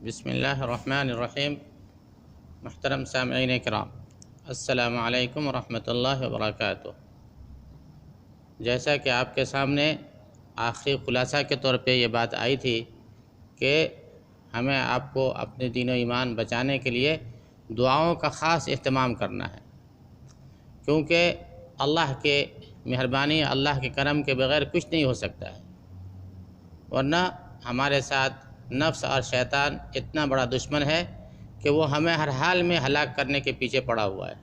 بسم اللہ الرحمن الرحیم۔ محترم سامعین کرام، السلام علیکم ورحمۃ اللہ وبرکاتہ۔ جیسا کہ آپ کے سامنے آخری خلاصہ کے طور پہ یہ بات آئی تھی کہ ہمیں آپ کو اپنے دین و ایمان بچانے کے لیے دعاؤں کا خاص اہتمام کرنا ہے، کیونکہ اللہ کے مہربانی، اللہ کے کرم کے بغیر کچھ نہیں ہو سکتا ہے، ورنہ ہمارے ساتھ نفس اور شیطان اتنا بڑا دشمن ہے کہ وہ ہمیں ہر حال میں ہلاک کرنے کے پیچھے پڑا ہوا ہے،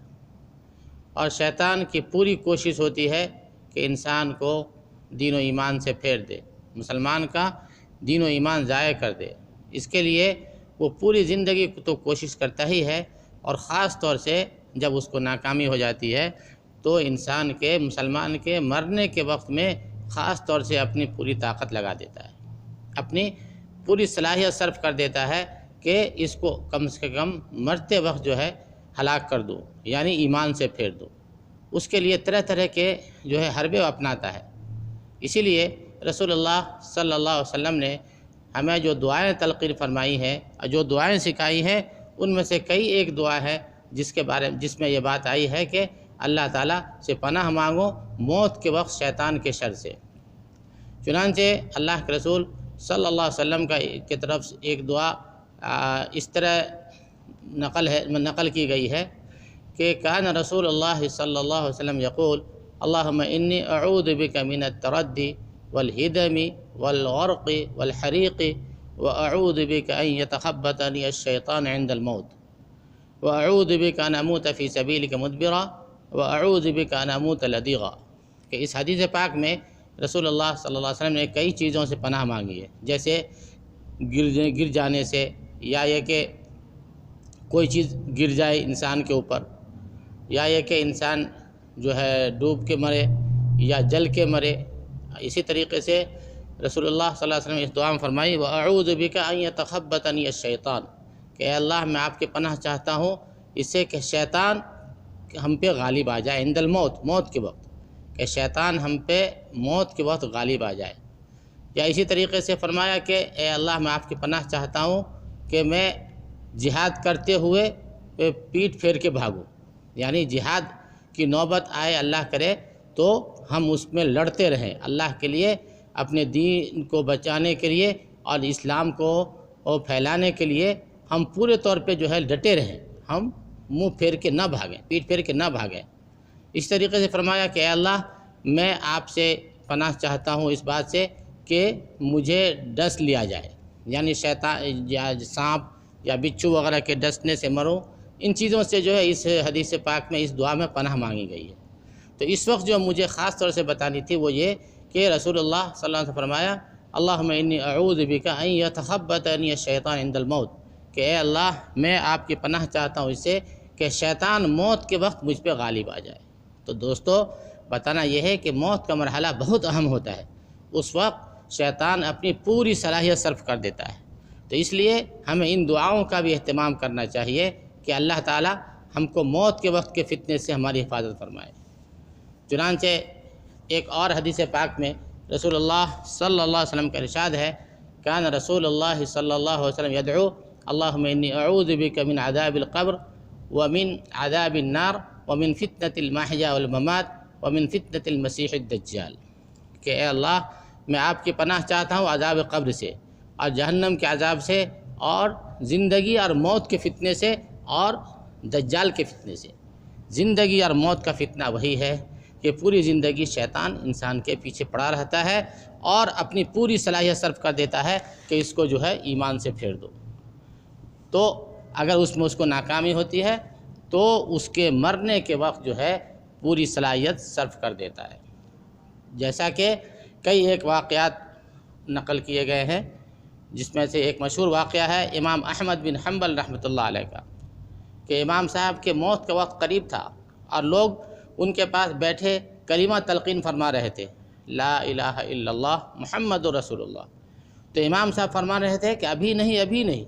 اور شیطان کی پوری کوشش ہوتی ہے کہ انسان کو دین و ایمان سے پھیر دے، مسلمان کا دین و ایمان ضائع کر دے۔ اس کے لیے وہ پوری زندگی تو کوشش کرتا ہی ہے، اور خاص طور سے جب اس کو ناکامی ہو جاتی ہے تو انسان کے، مسلمان کے مرنے کے وقت میں خاص طور سے اپنی پوری طاقت لگا دیتا ہے، اپنی پوری صلاحیت صرف کر دیتا ہے کہ اس کو کم سے کم مرتے وقت جو ہے ہلاک کر دو، یعنی ایمان سے پھیر دو۔ اس کے لیے طرح طرح کے جو ہے حربے اپناتا ہے۔ اسی لیے رسول اللہ صلی اللہ علیہ وسلم نے ہمیں جو دعائیں تلقین فرمائی ہیں اور جو دعائیں سکھائی ہیں، ان میں سے کئی ایک دعا ہے جس میں یہ بات آئی ہے کہ اللہ تعالیٰ سے پناہ مانگو موت کے وقت شیطان کے شر سے۔ چنانچہ اللہ کے رسول صلی اللہ علیہ وسلم کی طرف ایک دعا اس طرح نقل کی گئی ہے کہ کان رسول اللہ صلی اللہ علیہ وسلم یقول اللہم انی اعوذ بک من التردی والہدم والغرق والحریق واعوذ بک ان یتخبطنی الشیطان عند الموت واعوذ بک ان اموت فی سبیلک مدبرا واعوذ بک ان اموت لدیغا۔ کہ اس حدیث پاک میں رسول اللہ صلی اللہ علیہ وسلم نے کئی چیزوں سے پناہ مانگی ہے، جیسے گر جانے سے، یا یہ کہ کوئی چیز گر جائے انسان کے اوپر، یا یہ کہ انسان جو ہے ڈوب کے مرے یا جل کے مرے۔ اسی طریقے سے رسول اللہ صلی اللہ علیہ وسلم اس دعا میں فرمائی وَأَعُوذُ بِكَ أَن يَتَخَبَّطَنِيَ الشَّيْطَانُ، کہ اے اللہ میں آپ کی پناہ چاہتا ہوں اس سے کہ شیطان ہم پہ غالب آ جائے، عند الموت، موت کے وقت، کہ شیطان ہم پہ موت کے وقت غالب آ جائے۔ یا اسی طریقے سے فرمایا کہ اے اللہ میں آپ کی پناہ چاہتا ہوں کہ میں جہاد کرتے ہوئے پیٹھ پھیر کے بھاگوں، یعنی جہاد کی نوبت آئے اللہ کرے تو ہم اس میں لڑتے رہیں اللہ کے لیے، اپنے دین کو بچانے کے لیے اور اسلام کو پھیلانے کے لیے ہم پورے طور پہ جو ہے ڈٹے رہیں، ہم منہ پھیر کے نہ بھاگیں، پیٹھ پھیر کے نہ بھاگیں۔ اس طریقے سے فرمایا کہ اے اللہ میں آپ سے پناہ چاہتا ہوں اس بات سے کہ مجھے ڈس لیا جائے، یعنی شیطان یا سانپ یا بچھو وغیرہ کے ڈسنے سے مروں۔ ان چیزوں سے جو ہے اس حدیث پاک میں اس دعا میں پناہ مانگی گئی ہے۔ تو اس وقت جو مجھے خاص طور سے بتانی تھی وہ یہ کہ رسول اللہ صلی اللہ علیہ وسلم نے فرمایا اللہم انی اعوذ بک ان یتخبطنی الشیطان عند الموت، کہ اے اللہ میں آپ کی پناہ چاہتا ہوں اس سے کہ شیطان موت کے وقت مجھ پہ غالب آ جائے۔ تو دوستو بتانا یہ ہے کہ موت کا مرحلہ بہت اہم ہوتا ہے، اس وقت شیطان اپنی پوری صلاحیت صرف کر دیتا ہے۔ تو اس لیے ہمیں ان دعاؤں کا بھی اہتمام کرنا چاہیے کہ اللہ تعالی ہم کو موت کے وقت کے فتنے سے ہماری حفاظت فرمائے۔ چنانچہ ایک اور حدیث پاک میں رسول اللہ صلی اللہ علیہ وسلم کا ارشاد ہے کان رسول اللہ صلی اللہ علیہ وسلم یدعو اللہم انی اعوذ بک من عذاب القبر ومن عذاب النار ومن فتنة المحیا والممات ومن فتنة المسیح الدجال، کہ اے اللہ میں آپ کی پناہ چاہتا ہوں عذاب قبر سے اور جہنم کے عذاب سے اور زندگی اور موت کے فتنے سے اور دجال کے فتنے سے۔ زندگی اور موت کا فتنہ وہی ہے کہ پوری زندگی شیطان انسان کے پیچھے پڑا رہتا ہے اور اپنی پوری صلاحیت صرف کر دیتا ہے کہ اس کو جو ہے ایمان سے پھیر دو۔ تو اگر اس میں اس کو ناکامی ہوتی ہے تو اس کے مرنے کے وقت جو ہے پوری صلاحیت صرف کر دیتا ہے۔ جیسا کہ کئی ایک واقعات نقل کیے گئے ہیں، جس میں سے ایک مشہور واقعہ ہے امام احمد بن حنبل رحمۃ اللہ علیہ کا، کہ امام صاحب کے موت کا وقت قریب تھا اور لوگ ان کے پاس بیٹھے کلمہ تلقین فرما رہے تھے لا الہ الا اللہ محمد رسول اللہ۔ تو امام صاحب فرما رہے تھے کہ ابھی نہیں، ابھی نہیں۔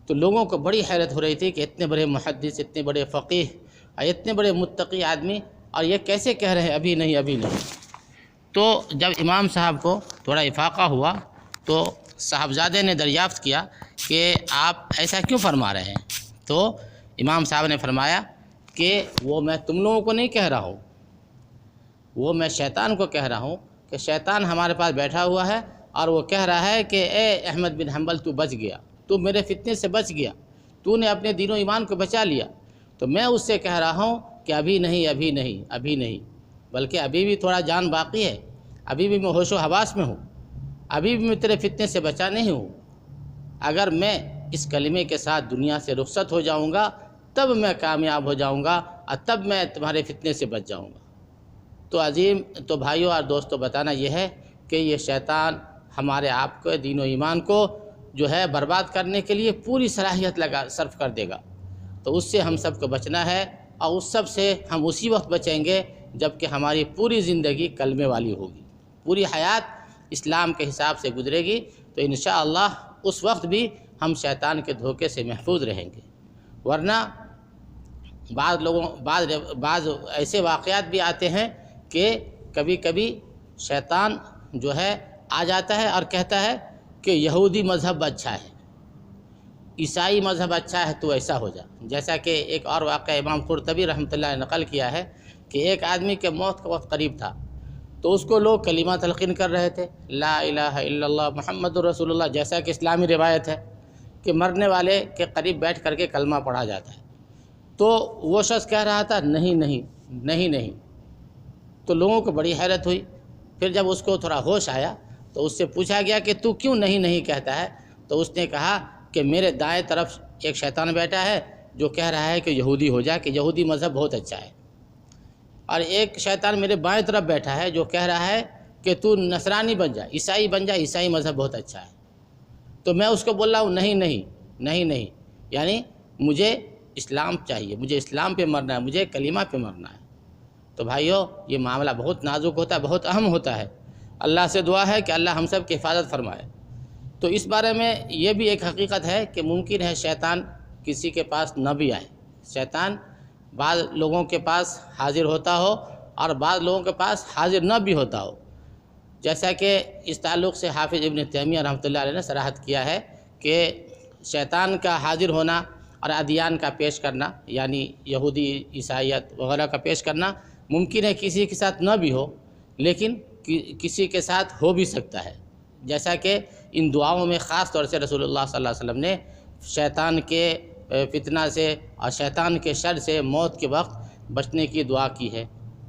تو لوگوں کو بڑی حیرت ہو رہی تھی کہ اتنے بڑے محدث، اتنے بڑے فقیہ اور اتنے بڑے متقی آدمی، اور یہ کیسے کہہ رہے ہیں ابھی نہیں، ابھی نہیں۔ تو جب امام صاحب کو تھوڑا افاقہ ہوا تو صاحبزادے نے دریافت کیا کہ آپ ایسا کیوں فرما رہے ہیں؟ تو امام صاحب نے فرمایا کہ وہ میں تم لوگوں کو نہیں کہہ رہا ہوں، وہ میں شیطان کو کہہ رہا ہوں کہ شیطان ہمارے پاس بیٹھا ہوا ہے اور وہ کہہ رہا ہے کہ اے احمد بن حنبل تو بچ گیا، تو میرے فتنے سے بچ گیا، تو نے اپنے دین و ایمان کو بچا لیا۔ تو میں اس سے کہہ رہا ہوں کہ ابھی نہیں، ابھی نہیں، ابھی نہیں، بلکہ ابھی بھی تھوڑا جان باقی ہے، ابھی بھی میں ہوش و حواس میں ہوں، ابھی بھی میں تیرے فتنے سے بچا نہیں ہوں۔ اگر میں اس کلمے کے ساتھ دنیا سے رخصت ہو جاؤں گا تب میں کامیاب ہو جاؤں گا اور تب میں تمہارے فتنے سے بچ جاؤں گا۔ تو بھائیوں اور دوستوں بتانا یہ ہے کہ یہ شیطان ہمارے آپ کو دین و ایمان کو جو ہے برباد کرنے کے لیے پوری صلاحیت صرف کر دے گا۔ تو اس سے ہم سب کو بچنا ہے، اور اس سب سے ہم اسی وقت بچیں گے جب کہ ہماری پوری زندگی کلمے والی ہوگی، پوری حیات اسلام کے حساب سے گزرے گی، تو انشاءاللہ اس وقت بھی ہم شیطان کے دھوکے سے محفوظ رہیں گے۔ ورنہ بعض ایسے واقعات بھی آتے ہیں کہ کبھی کبھی شیطان جو ہے آ جاتا ہے اور کہتا ہے کہ یہودی مذہب اچھا ہے، عیسائی مذہب اچھا ہے، تو ایسا ہو جا۔ جیسا کہ ایک اور واقعہ امام قرطبی رحمۃ اللہ نے نقل کیا ہے کہ ایک آدمی کے موت کا وقت قریب تھا، تو اس کو لوگ کلمہ تلقین کر رہے تھے، لا الہ الا اللہ محمد رسول اللہ، جیسا کہ اسلامی روایت ہے کہ مرنے والے کے قریب بیٹھ کر کے کلمہ پڑھا جاتا ہے۔ تو وہ شخص کہہ رہا تھا نہیں نہیں نہیں نہیں، تو لوگوں کو بڑی حیرت ہوئی۔ پھر جب اس کو تھوڑا ہوش آیا تو اس سے پوچھا گیا کہ تو کیوں نہیں نہیں کہتا ہے؟ تو اس نے کہا کہ میرے دائیں طرف ایک شیطان بیٹھا ہے جو کہہ رہا ہے کہ یہودی ہو جا، کہ یہودی مذہب بہت اچھا ہے، اور ایک شیطان میرے بائیں طرف بیٹھا ہے جو کہہ رہا ہے کہ تو نصرانی بن جا، عیسائی بن جا، عیسائی مذہب بہت اچھا ہے۔ تو میں اس کو بول رہا ہوں نہیں نہیں نہیں نہیں، یعنی مجھے اسلام چاہیے، مجھے اسلام پہ مرنا ہے، مجھے کلمہ پہ مرنا ہے۔ تو بھائیو یہ معاملہ بہت نازک ہوتا ہے، بہت اہم ہوتا ہے۔ اللہ سے دعا ہے کہ اللہ ہم سب کی حفاظت فرمائے۔ تو اس بارے میں یہ بھی ایک حقیقت ہے کہ ممکن ہے شیطان کسی کے پاس نہ بھی آئے، شیطان بعض لوگوں کے پاس حاضر ہوتا ہو اور بعض لوگوں کے پاس حاضر نہ بھی ہوتا ہو، جیسا کہ اس تعلق سے حافظ ابن تیمیہ رحمۃ اللہ علیہ نے صراحت کیا ہے کہ شیطان کا حاضر ہونا اور ادیان کا پیش کرنا، یعنی یہودی، عیسائیت وغیرہ کا پیش کرنا ممکن ہے کسی کے ساتھ نہ بھی ہو، لیکن کسی کے ساتھ ہو بھی سکتا ہے۔ جیسا کہ ان دعاؤں میں خاص طور سے رسول اللہ صلی اللہ علیہ وسلم نے شیطان کے فتنہ سے اور شیطان کے شر سے موت کے وقت بچنے کی دعا کی ہے۔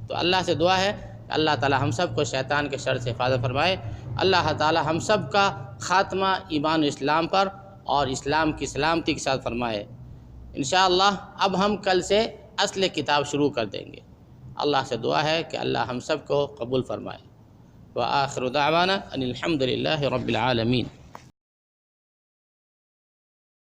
تو اللہ سے دعا ہے کہ اللہ تعالی ہم سب کو شیطان کے شر سے حفاظت فرمائے۔ اللہ تعالی ہم سب کا خاتمہ ایمان و اسلام پر اور اسلام کی سلامتی کے ساتھ فرمائے۔ انشاءاللہ اب ہم کل سے اصل کتاب شروع کر دیں گے۔ اللہ سے دعا ہے کہ اللہ ہم سب کو قبول فرمائے۔ وآخر دعوانا ان الحمد للہ رب العالمین۔